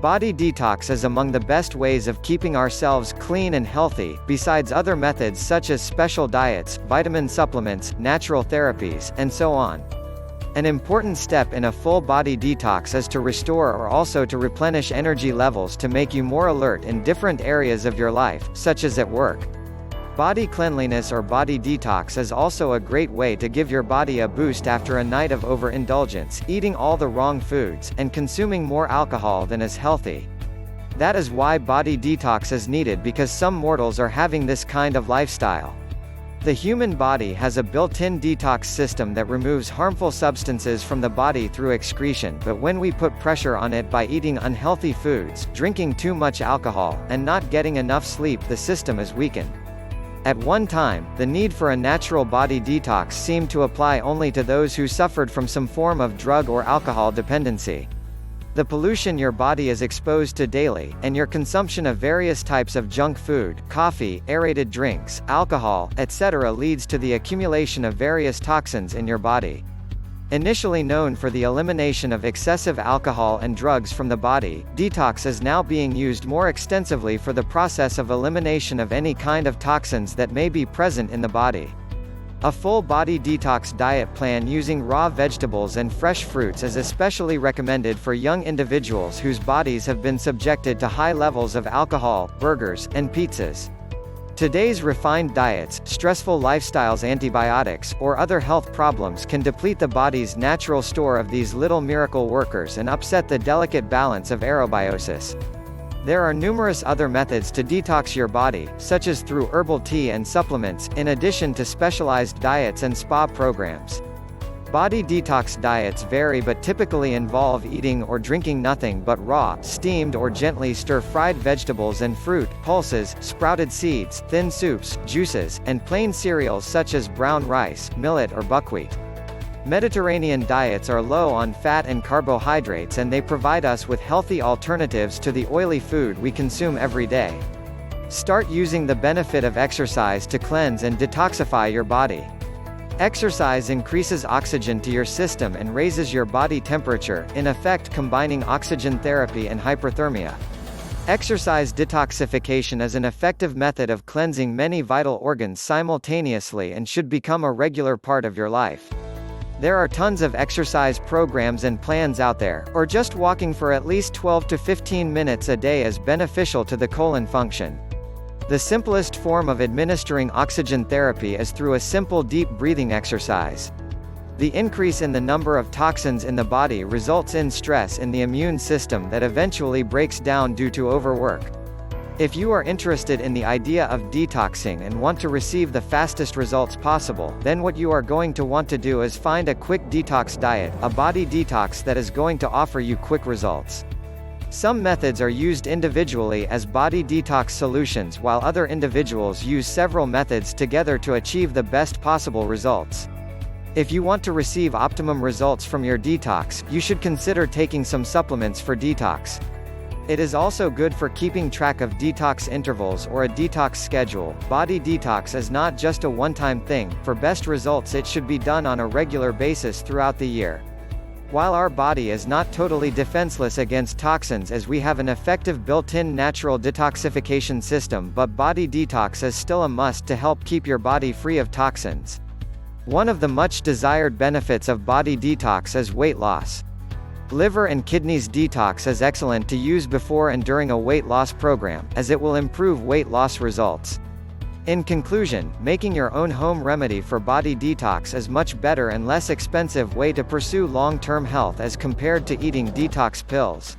Body detox is among the best ways of keeping ourselves clean and healthy, besides other methods such as special diets, vitamin supplements, natural therapies, and so on. An important step in a full body detox is to restore or also to replenish energy levels to make you more alert in different areas of your life, such as at work. Body cleanliness or body detox is also a great way to give your body a boost after a night of overindulgence, eating all the wrong foods, and consuming more alcohol than is healthy. That is why body detox is needed, because some mortals are having this kind of lifestyle. The human body has a built-in detox system that removes harmful substances from the body through excretion, but when we put pressure on it by eating unhealthy foods, drinking too much alcohol, and not getting enough sleep, the system is weakened. At one time, the need for a natural body detox seemed to apply only to those who suffered from some form of drug or alcohol dependency. The pollution your body is exposed to daily, and your consumption of various types of junk food, coffee, aerated drinks, alcohol, etc. leads to the accumulation of various toxins in your body. Initially known for the elimination of excessive alcohol and drugs from the body, detox is now being used more extensively for the process of elimination of any kind of toxins that may be present in the body. A full body detox diet plan using raw vegetables and fresh fruits is especially recommended for young individuals whose bodies have been subjected to high levels of alcohol, burgers, and pizzas. Today's refined diets, stressful lifestyles, antibiotics, or other health problems can deplete the body's natural store of these little miracle workers and upset the delicate balance of aerobiosis. There are numerous other methods to detox your body, such as through herbal tea and supplements, in addition to specialized diets and spa programs. Body detox diets vary but typically involve eating or drinking nothing but raw, steamed or gently stir-fried vegetables and fruit, pulses, sprouted seeds, thin soups, juices, and plain cereals such as brown rice, millet or buckwheat. Mediterranean diets are low on fat and carbohydrates, and they provide us with healthy alternatives to the oily food we consume every day. Start using the benefit of exercise to cleanse and detoxify your body. Exercise increases oxygen to your system and raises your body temperature, in effect combining oxygen therapy and hyperthermia. Exercise detoxification is an effective method of cleansing many vital organs simultaneously and should become a regular part of your life. There are tons of exercise programs and plans out there, or just walking for at least 12 to 15 minutes a day is beneficial to the colon function. The simplest form of administering oxygen therapy is through a simple deep breathing exercise. The increase in the number of toxins in the body results in stress in the immune system that eventually breaks down due to overwork. If you are interested in the idea of detoxing and want to receive the fastest results possible, then what you are going to want to do is find a quick detox diet, a body detox that is going to offer you quick results. Some methods are used individually as body detox solutions, while other individuals use several methods together to achieve the best possible results. If you want to receive optimum results from your detox, you should consider taking some supplements for detox. It is also good for keeping track of detox intervals or a detox schedule. Body detox is not just a one-time thing. For best results, it should be done on a regular basis throughout the year. While our body is not totally defenseless against toxins, as we have an effective built-in natural detoxification system, but body detox is still a must to help keep your body free of toxins. One of the much desired benefits of body detox is weight loss. Liver and kidneys detox is excellent to use before and during a weight loss program, as it will improve weight loss results. In conclusion, making your own home remedy for body detox is much better and less expensive way to pursue long-term health as compared to eating detox pills.